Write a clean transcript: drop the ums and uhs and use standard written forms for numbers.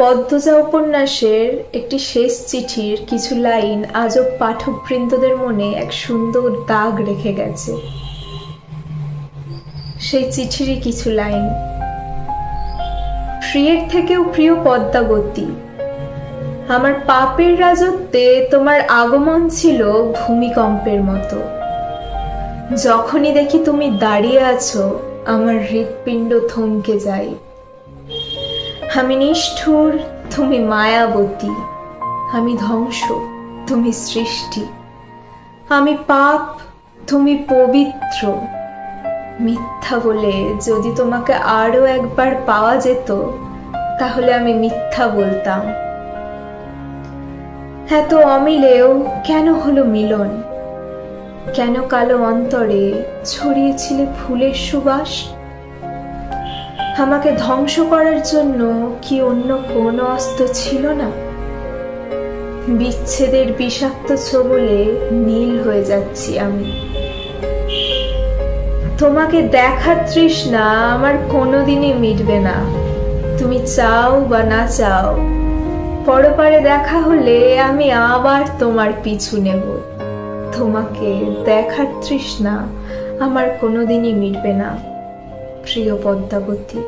পদ্মজা উপন্যাসের একটি শেষ চিঠির কিছু লাইন আজও পাঠকবৃন্দদের মনে এক সুন্দর দাগ রেখে গেছে। সেই চিঠিরই কিছু লাইন। প্রিয়ের থেকেও প্রিয় পদ্মাবতী, আমার পাপের রাজত্বে তোমার আগমন ছিল ভূমিকম্পের মতো। যখনই দেখি তুমি দাঁড়িয়ে আছো, আমার হৃৎপিণ্ড থমকে যায়। আমি নিষ্ঠুর, তুমি মায়াবতী। আমি ধ্বংস, তুমি সৃষ্টি। আমি পাপ, তুমি পবিত্র। মিথ্যা বলে যদি তোমাকে আরো একবার পাওয়া যেত, তাহলে আমি মিথ্যা বলতাম। এত অমিলেও কেন হলো মিলন? কেন কালো অন্তরে ছড়িয়েছিলে ফুলের সুবাস? আমাকে ধ্বংস করার জন্য কি অন্য কোনো অস্ত্র ছিল না? বিচ্ছেদের বিষাক্ত ছোবলে নীল হয়ে যাচ্ছি আমি। তোমাকে দেখার তৃষ্ণা আমার কোনোদিনই মিটবে না। তুমি চাও বা না চাও, পরপারে দেখা হলে আমি আবার তোমার পিছু নেব। তোমাকে দেখার তৃষ্ণা আমার কোনোদিনই মিটবে না, প্রিয় পদ্মাবতী।